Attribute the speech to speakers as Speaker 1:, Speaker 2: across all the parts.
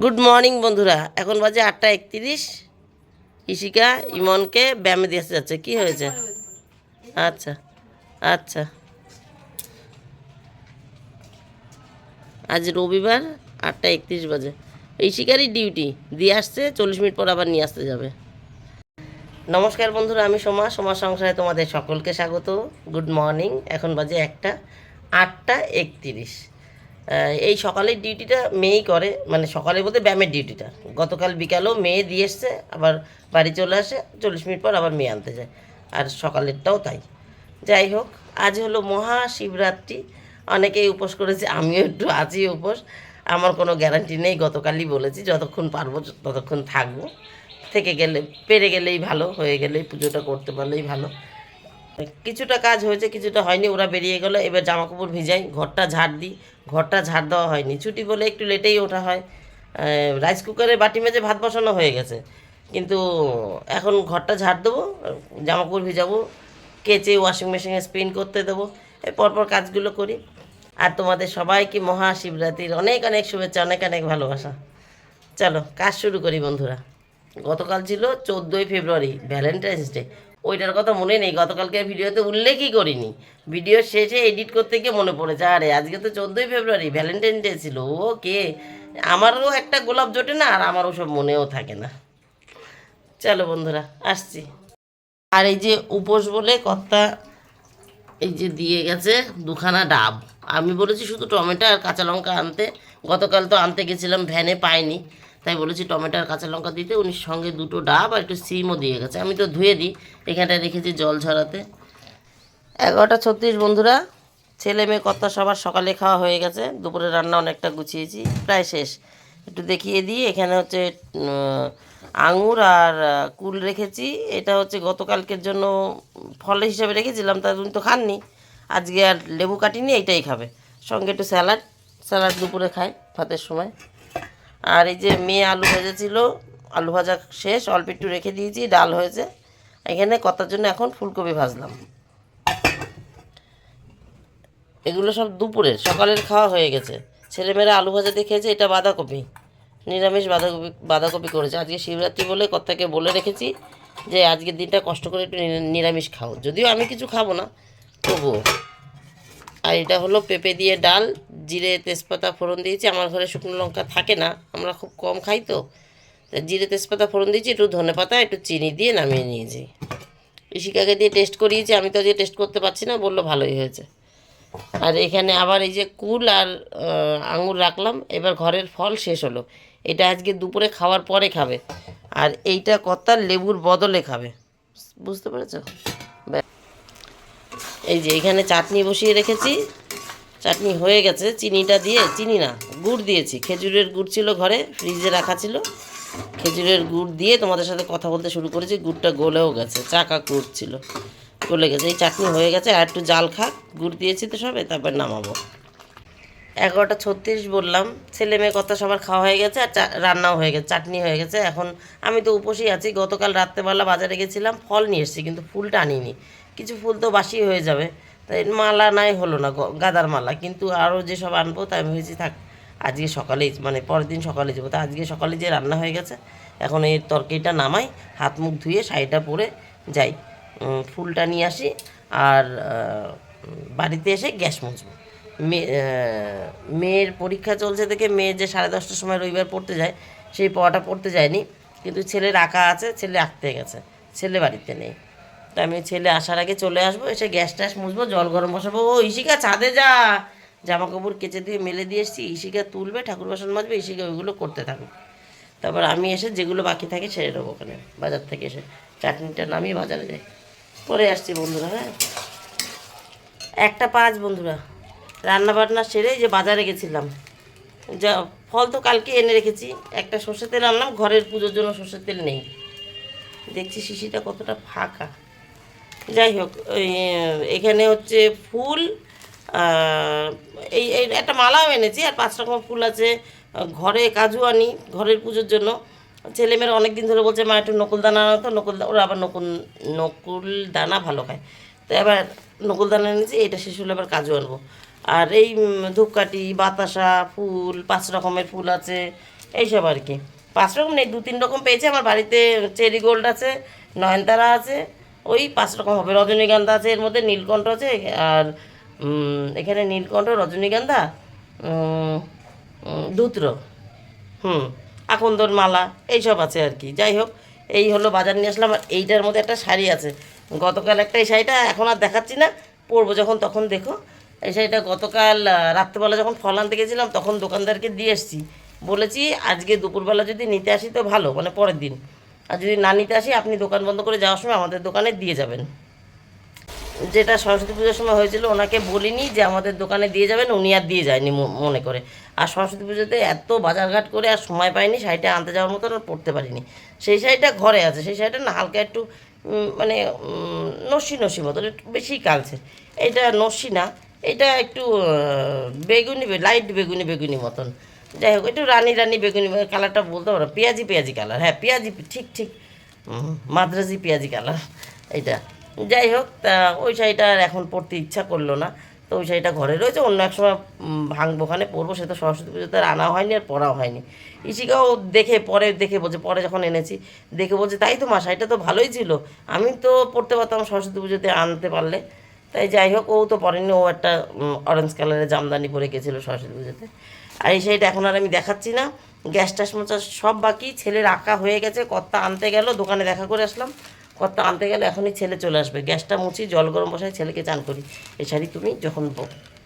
Speaker 1: Good morning বন্ধুরা, এখন বাজে 8:31। ইশিকা ইমনকে ব্যায়ামে দিয়ে আসতে যাচ্ছে। কি হয়েছে? আচ্ছা আচ্ছা, আজ রবিবার, 8:31 বাজে। ইশিকারই ডিউটি দিয়ে আসছে, 40 মিনিট পর আবার নিয়ে আসতে যাবে। নমস্কার বন্ধুরা, আমি সোমা সংসারে তোমাদের সকলকে স্বাগত। Good morning. এখন বাজে 8:31। এই সকালের ডিউটিটা মেয়েই করে, মানে সকালে বলতে ব্যায়ামের ডিউটিটা। গতকাল বিকালেও মেয়ে দিয়ে এসছে, আবার বাড়ি চলে আসে, 40 মিনিট পর আবার মেয়ে আনতে যায়। আর সকালেরটাও তাই। যাই হোক, আজ হলো মহাশিবরাত্রি। অনেকেই উপোস করেছে, আমিও একটু আছি উপোস। আমার কোনো গ্যারান্টি নেই, গতকালই বলেছি যতক্ষণ পারবো ততক্ষণ থাকবো। থেকে গেলে, পেরে গেলেই ভালো, হয়ে গেলেই পুজোটা করতে পারলেই ভালো। কিছুটা কাজ হয়েছে, কিছুটা হয়নি। ওরা বেরিয়ে গেলো, এবার জামা কাপড় ভিজাই, ঘরটা ঝাড় দিই। ঘরটা ঝাড় দেওয়া হয়নি, ছুটি বলে একটু লেটেই ওঠা হয়। রাইস কুকারে বাটি মেজে ভাত বসানো হয়ে গেছে, কিন্তু এখন ঘরটা ঝাড় দেবো, জামা কাপড় ভিজাবো, কেচে ওয়াশিং মেশিনে স্পিন করতে দেবো। এই পরপর কাজগুলো করি। আর তোমাদের সবাইকে মহাশিবরাত্রির অনেক অনেক শুভেচ্ছা, অনেক অনেক ভালোবাসা। চলো কাজ শুরু করি বন্ধুরা। গতকাল ছিল 14ই ফেব্রুয়ারি, ভ্যালেন্টাইন্স ডে। ওইটার কথা মনে নেই, গতকালকে ভিডিওতে উল্লেখই করিনি। ভিডিও শেষে এডিট করতে গিয়ে মনে পড়েছে, আরে আজকে তো 14ই ফেব্রুয়ারি, ভ্যালেন্টাইন ডে ছিল। ও কে, আমারও একটা গোলাপ জোটে না, আর আমারও সব মনেও থাকে না। চলো বন্ধুরা, আসছি। আর এই যে উপোস বলে কর্তা এই যে দিয়ে গেছে 2খানা ডাব। আমি বলেছি শুধু টমেটো আর কাঁচা লঙ্কা আনতে। গতকাল তো আনতে গেছিলাম, ভ্যানে পাইনি, তাই বলেছি টমেটো আর কাঁচা লঙ্কা দিতে। উনি সঙ্গে 2টো ডাব আর একটু সিমও দিয়ে গেছে। আমি তো ধুয়ে দিই, এখানটায় রেখেছি জল ঝরাতে। 11:36 বন্ধুরা। ছেলে মেয়ে কর্তা সবার সকালে খাওয়া হয়ে গেছে, দুপুরে রান্না অনেকটা গুছিয়েছি, প্রায় শেষ। একটু দেখিয়ে দিই, এখানে হচ্ছে আঙুর আর কুল রেখেছি। এটা হচ্ছে গতকালকের জন্য ফল হিসাবে রেখেছিলাম, তা উনি তো খাননি। আজকে আর লেবু কাটিনি, এইটাই খাবে। সঙ্গে একটু স্যালাড, স্যালাড দুপুরে খায় ভাতের সময়। আর এই যে মেয়ে আলু ভেজেছিল, আলু ভাজা শেষ, অল্প একটু রেখে দিয়েছি, ডাল হয়েছে। এখানে কর্তার জন্য এখন ফুলকপি ভাজলাম। এগুলো সব দুপুরের, সকালের খাওয়া হয়ে গেছে। ছেলেমেয়েরা আলু ভাজা দিয়ে খেয়েছে। এটা বাঁধাকপি, নিরামিষ বাঁধাকপি, বাঁধাকপি করেছে। আজকে শিবরাত্রি বলে কর্তাকে বলে রেখেছি যে আজকের দিনটা কষ্ট করে একটু নিরামিষ খাও, যদিও আমি কিছু খাবো না, তবুও। আর এটা হলো পেঁপে দিয়ে ডাল, জিরে তেজপাতা ফোড়ন দিয়েছি। আমার ঘরে শুকনো লঙ্কা থাকে না, আমরা খুব কম খাই, তো তা জিরে তেজপাতা ফোড়ন দিয়েছি, একটু ধনেপাতা একটু চিনি দিয়ে নামিয়ে নিয়েছি। ইশিকাকে দিয়ে টেস্ট করিয়েছি, আমি তো আজকে টেস্ট করতে পারছি না, বললো ভালোই হয়েছে। আর এখানে আবার এই যে কুল আর আঙুর রাখলাম। এবার ঘরের ফল শেষ হলো, এটা আজকে দুপুরে খাওয়ার পরে খাবে। আর এইটা কর্তার লেবুর বদলে খাবে, বুঝতে পেরেছো? এই যে এখানে চাটনি বসিয়ে রেখেছি, চাটনি হয়ে গেছে। চিনিটা দিয়ে, চিনি না গুড় দিয়েছি, খেজুরের গুড় ছিল ঘরে, ফ্রিজে রাখা ছিল। খেজুরের গুড় দিয়ে তোমাদের সাথে কথা বলতে শুরু করেছি। গুড়টা গলেও গেছে, চাকা গুড় ছিল, গলে গেছে। এই চাটনি হয়ে গেছে, আর একটু জাল খাক, গুড় দিয়েছি তো সবে, তারপর নামাবো। 11:36 বললাম। ছেলে মেয়ে কথা সবার খাওয়া হয়ে গেছে, আর রান্নাও হয়ে গেছে, চাটনি হয়ে গেছে। এখন আমি তো উপোসই আছি। গতকাল রাত্রেবেলা বাজারে গেছিলাম, ফল নিয়ে এসেছি, কিন্তু ফুলটা আনিনি। কিছু ফুল তো বাসি হয়ে যাবে, তাই মালা নাই হলো না, গাঁদার মালা। কিন্তু আরও যেসব আনবো, তাই আমি ভেবেছি থাক, আজকে সকালেই, মানে পরের দিন সকালে যাবো। তা আজকে সকালে যে রান্না হয়ে গেছে, এখন এই তরকারিটা নামাই, হাত মুখ ধুয়ে শাড়িটা পরে যাই, ফুলটা নিয়ে আসি। আর বাড়িতে এসে গ্যাস মুছবো। মেয়ের পরীক্ষা চলছে দেখে মেয়ে যে 10:30টার সময় রবিবার পড়তে যায়, সেই পড়াটা পড়তে যায়নি। কিন্তু ছেলের আঁকা আছে, ছেলে আঁকতে গেছে, ছেলে বাড়িতে নেই। তা আমি ছেলে আসার আগে চলে আসবো, এসে গ্যাস ট্যাস মুছবো, জল গরম বসাবো। ও ইশিকা, ছাদে যা, জামা কাপড় কেচে দিয়ে মেলে দিয়ে এসেছি। ইশিকা তুলবে, ঠাকুর বাসন মাজবে, ইশিকা ওইগুলো করতে থাকুক। তারপর আমি এসে যেগুলো বাকি থাকে সেরে নেবো। ওখানে বাজার থেকে এসে চাটনিটা নামিয়ে বাজারে যাই, পরে আসছি বন্ধুরা। হ্যাঁ, 1:05 বন্ধুরা। রান্না বান্না সেরে যে বাজারে গেছিলাম, যা ফল তো কালকে এনে রেখেছি। একটা সর্ষের তেল আনলাম, ঘরের পুজোর জন্য সর্ষের তেল নেই। দেখছি শিশিটা কতটা ফাঁকা। যাই হোক, ওই এখানে হচ্ছে ফুল, এই এই একটা মালাও এনেছি, আর 5 রকম ফুল আছে। ঘরে কাজু আনি ঘরের পুজোর জন্য। ছেলেমেয়েরা অনেক দিন ধরে বলছে, মা একটু নকুল দানা আনো তো, নকুল, ওরা আবার নকুল দানা ভালো খায়। তো এবার নকুল দানা এনেছি, এটা শেষ হলে আবার কাজু আনবো। আর এই ধূপকাঠি, বাতাসা, ফুল, 5 রকমের ফুল আছে। এইসব আর কি। 5 রকম নেই, 2-3 রকম পেয়েছি। আমার বাড়িতে চেরি গোল্ড আছে, নয়নতারা আছে, ওই 5 রকম হবে। রজনীগন্ধা আছে, এর মধ্যে নীলকণ্ঠ আছে, আর এখানে নীলকণ্ঠ, রজনীগন্ধা, ধুত্র, আকন্দর মালা, এইসব আছে আর কি। যাই হোক, এই হলো বাজার নিয়ে আসলাম। আর এইটার মধ্যে একটা শাড়ি আছে, গতকাল একটা, এই শাড়িটা এখন আর দেখাচ্ছি না, পরবো যখন তখন দেখো। এই শাড়িটা গতকাল রাত্রেবেলা যখন ফল আনতে গেছিলাম তখন দোকানদারকে দিয়ে এসেছি, বলেছি আজকে দুপুরবেলা যদি নিতে আসি তো ভালো, মানে পরের দিন, আর যদি না নিতে আসি আপনি দোকান বন্ধ করে যাওয়ার সময় আমাদের দোকানে দিয়ে যাবেন। যেটা সরস্বতী পুজোর সময় হয়েছিল, ওনাকে বলিনি যে আমাদের দোকানে দিয়ে যাবেন, উনি আর দিয়ে যায়নি মনে করে। আর সরস্বতী পুজোতে এত বাজারঘাট করে আর সময় পাইনি, শাড়িটা আনতে যাওয়ার মতো আর পরতে পারিনি। সেই শাড়িটা ঘরে আছে, সেই শাড়িটা না হালকা একটু মানে নস্যি নস্যি মতো, একটু বেশি কালছে। এটা নস্যি না, এটা একটু বেগুনি, লাইট বেগুনি বেগুনি মতন। যাই হোক, একটু রানি রানি বেগুনি কালারটা বলতে পারো, পেঁয়াজি পেঁয়াজি কালার, হ্যাঁ পেঁয়াজি, ঠিক ঠিক, মাদ্রাজি পেঁয়াজি কালার এইটা। যাই হোক, তা ওই শাড়িটা আর এখন পরতে ইচ্ছা করলো না, তো ওই শাড়িটা ঘরে রয়েছে, অন্য এক সময় ভাঙবো, ওখানে পরবো। সে তো সরস্বতী পুজোতে আর আনা হয়নি আর পরাও হয়নি। ইশিকাও দেখে পরে দেখে বলছে, পরে যখন এনেছি দেখে বলছে তাই তো মা, শাড়িটা তো ভালোই ছিল, আমি তো পরতে পারতাম সরস্বতী পুজোতে আনতে পারলে। তাই যাই হোক, ও তো পরেনি, ও একটা অরেঞ্জ কালারের জামদানি পরে গেছিলো সরস্বতী পুজোতে। আর এই শাড়িটা এখন আর আমি দেখাচ্ছি না, গ্যাস ট্যাস মোচা সব বাকি, ছেলের আঁকা হয়ে গেছে, কর্তা আনতে গেল, দোকানে দেখা করে আসলাম, কর্তা আনতে গেলে এখনই ছেলে চলে আসবে। গ্যাসটা মুছি, জল গরম বসাই, ছেলেকে চান করি। এই শাড়ি তুমি যখন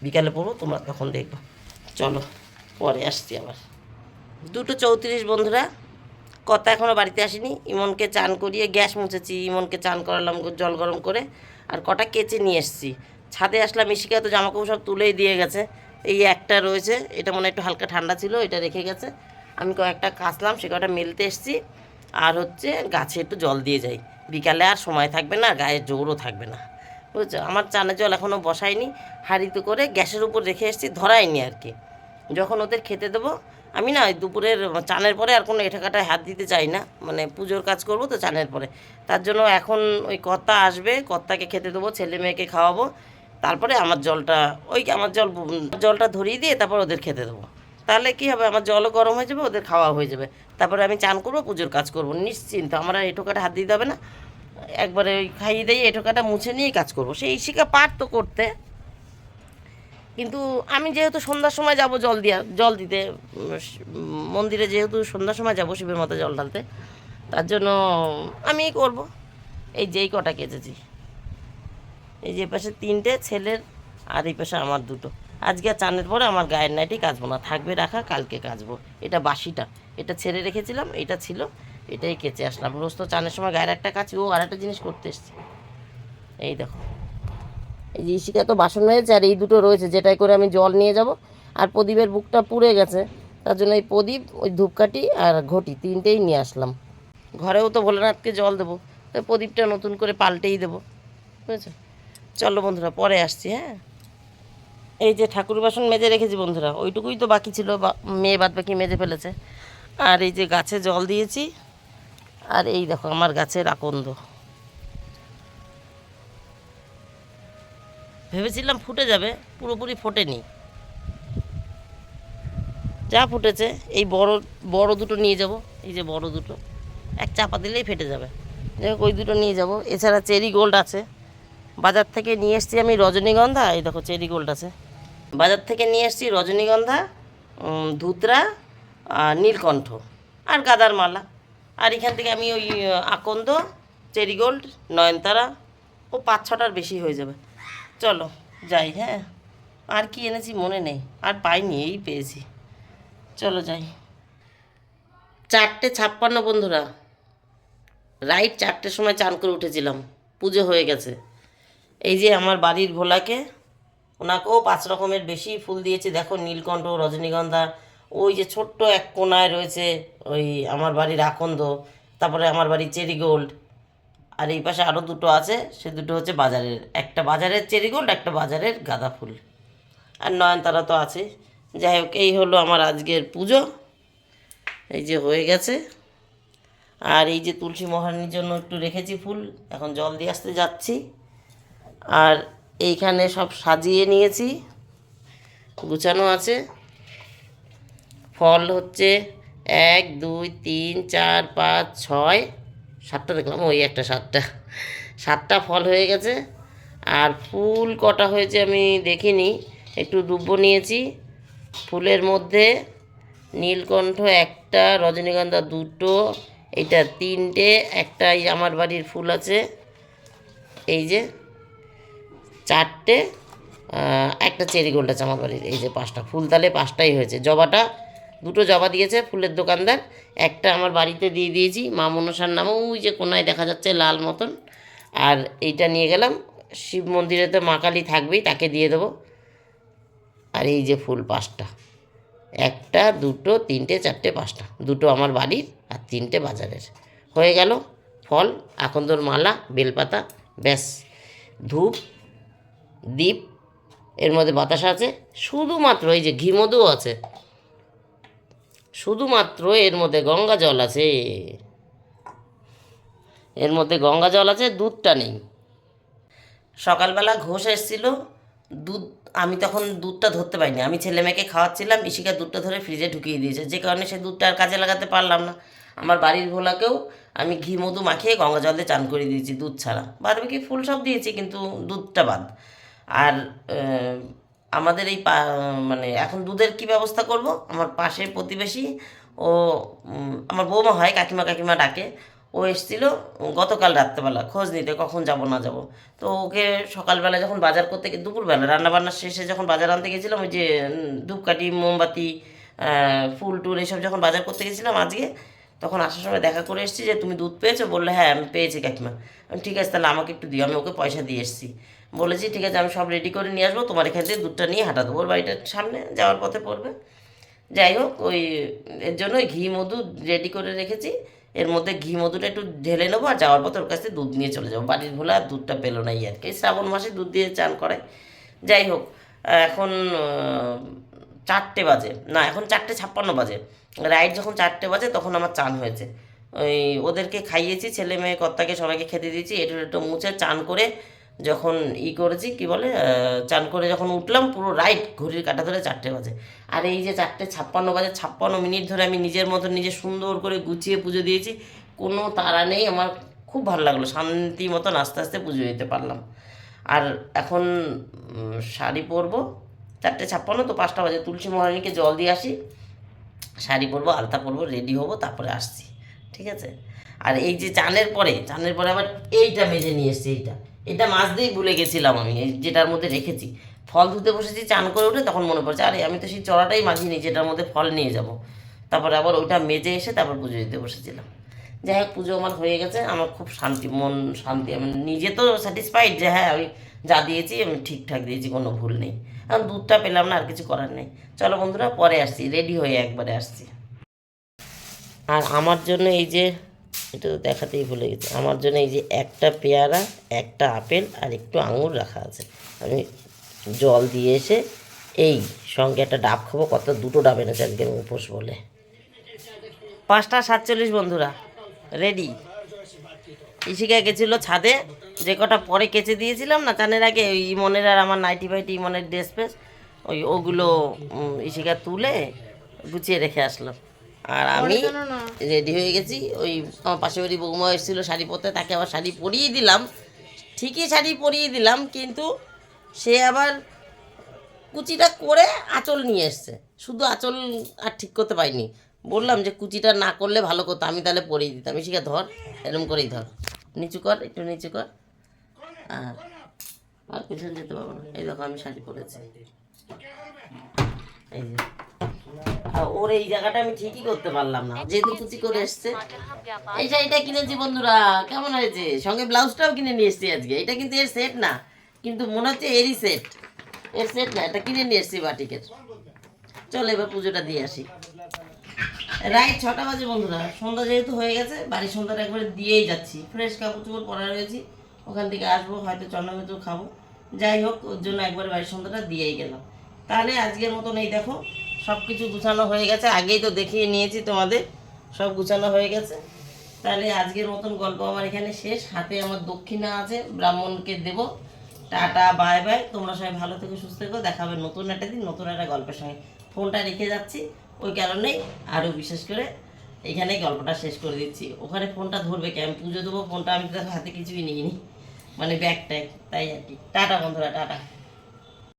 Speaker 1: বিকালে পরবো তোমরা তখন দেখবো। চলো পরে আসছি আবার। 2:34 বন্ধুরা, কর্তা এখনও বাড়িতে আসেনি। ইমনকে চান করিয়ে গ্যাস মুছেছি, ইমনকে চান করালাম জল গরম করে, আর কটা কেচে নিয়ে এসেছি। ছাদে আসলাম, মিশিকা তো জামাকাপড় সব তুলেই দিয়ে গেছে। এই একটা রয়েছে, এটা মনে একটু হালকা ঠান্ডা ছিল, এটা রেখে গেছে। আমি কয়েকটা কাচলাম, সে কটা মেলতে এসেছি। আর হচ্ছে গাছে একটু জল দিয়ে যাই, বিকালে আর সময় থাকবে না, গায়ের জোরও থাকবে না, বুঝছো। আমার চানের জল এখনও বসাইনি, হাঁড়িতে করে গ্যাসের উপর রেখে এসেছি, ধরাইনি আর কি। যখন ওদের খেতে দেবো, আমি না দুপুরের চানের পরে আর কোনো এটাকাটায় হাত দিতে চাই না, মানে পুজোর কাজ করব তো চানের পরে। তার জন্য এখন ওই কর্তা আসবে, কর্তাকে খেতে দেবো, ছেলে মেয়েকে খাওয়াবো, তারপরে আমার জলটা, ওই আমার জলটা ধরিয়ে দিয়ে তারপর ওদের খেতে দেবো। তাহলে কী হবে, আমার জলও গরম হয়ে যাবে, ওদের খাওয়া হয়ে যাবে, তারপরে আমি চান করবো, পুজোর কাজ করবো নিশ্চিন্ত। আমার আর এটোকাটা হাত দিতে হবে না, একবারে ওই খাইয়ে দিয়ে এটোকাটা মুছে নিয়েই কাজ করবো। সেই ইশিকা পারতো করতে, কিন্তু আমি যেহেতু সন্ধ্যার সময় যাব জল দিতে, মন্দিরে যেহেতু সন্ধ্যার সময় যাব শিবের মাথায় জল ঢালতে, তার জন্য আমিই করব। এই যেই কটা কেচেছি, এই যে পাশে 3টে ছেলের, আর এই পাশে আমার 2টো। আজকে আর চানের পরে আমার গায়ের নাইটি কাচবো না, থাকবে রাখা, কালকে কাচবো। এটা বাসিটা, এটা ছেড়ে রেখেছিলাম, এটা ছিল, এটাই কেচে আসলাম। রোজ তো চানের সময় গায়ের একটা কাচি, ও আর একটা জিনিস করতে এসছি। এই দেখো, এই যে ইশিকা তো বাসন হয়েছে, আর এই 2টো রয়েছে, যেটাই করে আমি জল নিয়ে যাব। আর প্রদীপের বুকটা পুড়ে গেছে, তার জন্য এই প্রদীপ, ওই ধূপকাঠি আর ঘটি 3টেই নিয়ে আসলাম। ঘরেও তো ভোলেনাথকে জল দেবো, তাই প্রদীপটা নতুন করে পাল্টেই দেবো, বুঝেছো। চলো বন্ধুরা, পরে আসছি, হ্যাঁ। এই যে ঠাকুর বাসন মেজে রেখেছি বন্ধুরা, ওইটুকুই তো বাকি ছিল, মেয়ে বাদ বাকি মেজে ফেলেছে। আর এই যে গাছে জল দিয়েছি, আর এই দেখো আমার গাছের আকন্দ, ভেবেছিলাম ফুটে যাবে, পুরোপুরি ফোটেনি, যা ফুটেছে। এই বড় বড় 2টো নিয়ে যাব, এই যে বড় 2টো, এক চাপা দিলেই ফেটে যাবে। যাই হোক, ওই 2টো নিয়ে যাব। এছাড়া চেরি গোল্ড আছে, বাজার থেকে নিয়ে এসেছি আমি রজনীগন্ধা, এই দেখো চেরি গোল্ড আছে, বাজার থেকে নিয়ে এসেছি রজনীগন্ধা, ধুতরা, নীলকণ্ঠ, আর গাদার মালা। আর এখান থেকে আমি ওই আকন্দ, চেরি গোল্ড, নয়নতারা, ও 5-6টার বেশি হয়ে যাবে। চলো যাই, হ্যাঁ। আর কি এনেছি মনে নেই, আর পাইনি, এই পেয়েছি। চলো যাই। 4:56 বন্ধুরা, রাইট 4টের সময় চান করে উঠেছিলাম, পুজো হয়ে গেছে। এই যে আমার বাড়ির ভোলাকে, ওনাকেও 5 রকমের বেশি ফুল দিয়েছি, দেখো নীলকণ্ঠ, রজনীগন্ধা, ওই যে ছোট্ট এক কোনায় রয়েছে ওই আমার বাড়ির আকন্দ, তারপরে আমার বাড়ির চেরি গোল্ড, আর এই পাশে আরও 2টো আছে, সে 2টো হচ্ছে বাজারের, একটা বাজারের চেরি গোল্ড, একটা বাজারের গাঁদা ফুল, আর নয়নতারা তো আছে। যাই হোক, এই হলো আমার আজকের পুজো, এই যে হয়ে গেছে। আর এই যে তুলসী মহারানীর জন্য একটু রেখেছি ফুল, এখন জল দিয়ে আসতে যাচ্ছি। আর এইখানে সব সাজিয়ে নিয়েছি, গুছানো আছে। ফল হচ্ছে 1 2 3 4 5 6 7টা দেখলাম, ওই একটা 7টা ফল হয়ে গেছে। আর ফুল কটা হয়েছে আমি দেখিনি, একটু দুব্বো নিয়েছি। ফুলের মধ্যে নীলকণ্ঠ একটা, রজনীগন্ধা দুটো, এটা 3টে, একটা এই আমার বাড়ির ফুল আছে এই যে 4টে, একটা চেরিগোল্ড আছে আমার বাড়ির, এই যে 5টা ফুল, তাহলে 5টাই হয়েছে। জবাটা 2টো জবা দিয়েছে ফুলের দোকানদার, একটা আমার বাড়িতে দিয়ে দিয়েছি মা মনসার নামে, ওই যে কোনায় দেখা যাচ্ছে লাল মতন। আর এইটা নিয়ে গেলাম শিব মন্দিরে, তো মা কালী থাকবেই, তাকে দিয়ে দেবো। আর এই যে ফুল 5টা, 1 2 3 4 5টা, 2টো আমার বাড়ির আর 3টে বাজারের। হয়ে গেল ফল, আকন্দর মালা, বেলপাতা, ব্যাস। ধূপ, দীপ, এর মধ্যে বাতাসা আছে, শুধুমাত্র এই যে ঘি মধুও আছে, শুধুমাত্র এর মধ্যে গঙ্গা জল আছে, এর মধ্যে গঙ্গা জল আছে, দুধটা নেই। সকালবেলা ঘোষ এসেছিল, দুধ, আমি তখন দুধটা ধরতে পারিনি, আমি ছেলে মেয়েকে খাওয়াচ্ছিলাম, ইশিকা দুধটা ধরে ফ্রিজে ঢুকিয়ে দিয়েছে, যে কারণে সে দুধটা আর কাজে লাগাতে পারলাম না। আমার বাড়ির ভোলাকেও আমি ঘি মধু মাখিয়ে গঙ্গা জল দিয়ে চান করে দিয়েছি দুধ ছাড়া, বাদ বাকি ফুল সব দিয়েছি কিন্তু দুধটা বাদ। আর আমাদের এই মানে এখন দুধের কি ব্যবস্থা করব, আমার পাশের প্রতিবেশী ও আমার বৌমা হয়, কাকিমা কাকিমা ডাকে, ও এসেছিলো গতকাল রাত্রেবেলা খোঁজ নিতে কখন যাব না যাব। তো ওকে সকালবেলা যখন বাজার করতে দুপুরবেলা রান্নাবান্নার শেষে যখন বাজার আনতে গেছিলাম, ওই যে ধূপকাঠি মোমবাতি ফুল টুল এসব যখন বাজার করতে গেছিলাম আজকে, তখন আসার সময় দেখা করে এসেছি যে তুমি দুধ পেয়েছো, বললে হ্যাঁ আমি পেয়েছি কাকিমা। আমি ঠিক আছে তাহলে আমাকে একটু দিও, আমি ওকে পয়সা দিয়ে এসেছি, বলেছি ঠিক আছে আমি সব রেডি করে নিয়ে আসবো, তোমার এখান থেকে দুধটা নিয়ে হাঁটা দেবো, ওর বাড়িটার সামনে যাওয়ার পথে পড়বে। যাই হোক, ওই এর জন্য ওই ঘি মধু রেডি করে রেখেছি, এর মধ্যে ঘি মধুটা একটু ঢেলে নেবো, আর যাওয়ার পথে ওর কাছ থেকে দুধ নিয়ে চলে যাবো। বাড়ির ভোলা আর দুধটা পেলো না, আর কি শ্রাবণ মাসে দুধ দিয়ে চান করায়। যাই হোক, এখন 4টে বাজে, না এখন 4:56 বাজে, রাইট যখন 4টে বাজে তখন আমার চান হয়েছে। ওই ওদেরকে খাইয়েছি, ছেলে মেয়ে কর্তাকে সবাইকে খেতে দিয়েছি, একটু মুছে চান করে যখন করেছি কি বলে, চান করে যখন উঠলাম, পুরো রাইট ঘড়ির কাঁটা ধরে 4টে বাজে। আর এই যে 4:56 বাজে, 56 মিনিট ধরে আমি নিজের মতো নিজে সুন্দর করে গুছিয়ে পুজো দিয়েছি, কোনো তাড়া নেই, আমার খুব ভালো লাগলো, শান্তি মতন আস্তে আস্তে পুজো দিতে পারলাম। আর এখন শাড়ি পরবো, 4:56, তো 5টা বাজে, তুলসী মহারানীকে জল দিয়ে আসি, শাড়ি পরবো, আলতা পরবো, রেডি হবো, তারপরে আসছি, ঠিক আছে। আর এই যে চানের পরে আবার এইটা মেজে নিয়ে এসছি, এটা মাছ দিয়েই ভুলে গেছিলাম আমি, এই যেটার মধ্যে রেখেছি ফল ধুতে বসেছি, চান করে উঠে তখন মনে পড়ছে আরে আমি তো সেই চড়াটাই মাজিনি যেটার মধ্যে ফল নিয়ে যাব। তারপরে আবার ওইটা মেজে এসে তারপর পুজো দিতে বসেছিলাম। যাই হোক, পুজো আমার হয়ে গেছে, আমার খুব শান্তি, মন শান্তি, আমি নিজে তো স্যাটিসফাইড যে হ্যাঁ আমি যা দিয়েছি আমি ঠিকঠাক দিয়েছি, কোনো ভুল নেই। এখন দুধটা পেলাম না, আর কিছু করার নেই। চলো বন্ধুরা, পরে আসছি, রেডি হয়ে একবারে আসছি। আর আমার জন্য এই যে, এটা তো দেখাতেই ভুলে গেছি, আমার জন্য এই যে একটা পেয়ারা, একটা আপেল আর একটু আঙুর রাখা আছে, আমি জল দিয়ে এসে এই সঙ্গে একটা ডাব খাবো, কত 2টো ডাব এনেছে আজকে উপোস বলে। 5:47 বন্ধুরা, রেডি। ইশিকা গেছিলো ছাদে, যে কটা পরে কেচে দিয়েছিলাম না চানের আগে, ওই ইমনের আর আমার নাইটি ফাইটি, ইমনের ড্রেস ফ্রেস, ওগুলো ইশিকা তুলে গুছিয়ে রেখে আসলো। আর আমি রেডি হয়ে গেছি, ওই আমার পাশের বাড়ি বৌমা এসেছিলো শাড়ি পরতে, তাকে আবার শাড়ি পরিয়ে দিলাম, ঠিকই শাড়ি পরিয়ে দিলাম, কিন্তু সে আবার কুচিটা করে আঁচল নিয়ে এসছে, শুধু আঁচল আর ঠিক করতে পারিনি। বললাম যে কুচিটা না করলে ভালো করতো, আমি তাহলে পরিয়ে দিতাম। ইশিকা ধর, এরকম করেই ধর, নিচু কর, একটু নিচু কর, আর পিছনে যেতে পারবো না। এই দেখো আমি শাড়ি পরেছি, এই যে। আর ওর এই জায়গাটা আমি ঠিকই করতে পারলাম না, যেহেতু কুচি করে এসছে। এটা কিনেছি বন্ধুরা, কেমন হয়েছে? সঙ্গে ব্লাউজটাও কিনে নিয়ে এসছি আজকে। এটা কিন্তু এর সেট না, কিন্তু মনে হচ্ছে এরই সেট, এর সেট না, এটা কিনে নিয়ে এসছি বাটিকের। চলো এবার পুজোটা দিয়ে আসি। রাইট 6টা বাজে বন্ধুরা, সন্ধ্যা যেহেতু হয়ে গেছে, বাড়ির সন্ধ্যাটা একবারে দিয়েই যাচ্ছি। ফ্রেশ কাপড় চোপড় পরা রয়েছি, ওখান থেকে আসবো, হয়তো চন্দ্রমিত্র খাবো। যাই হোক, ওর জন্য একবারে বাড়ির সন্ধ্যাটা দিয়েই গেলাম। তাহলে আজকের মতন এই দেখো সব কিছু গুছানো হয়ে গেছে, আগেই তো দেখিয়ে নিয়েছি তোমাদের, সব গুছানো হয়ে গেছে। তাহলে আজকের মতন গল্প আমার এখানে শেষ। হাতে আমার দক্ষিণা আছে, ব্রাহ্মণকে দেব। টাটা, বাই বাই, তোমরা সবাই ভালো থেকো, সুস্থ থেকো, দেখা হবে নতুন একটা দিন নতুন একটা গল্পের সঙ্গে। ফোনটা রেখে যাচ্ছি, ওই কারণেই আরও বিশেষ করে এখানেই গল্পটা শেষ করে দিচ্ছি। ওখানে ফোনটা ধরবে কি, আমি পুজো দেবো, ফোনটা আমি তো হাতে কিছুই নিইনি, মানে ব্যাগ ট্যাগ, তাই আর কি। টাটা বন্ধুরা, টাটা।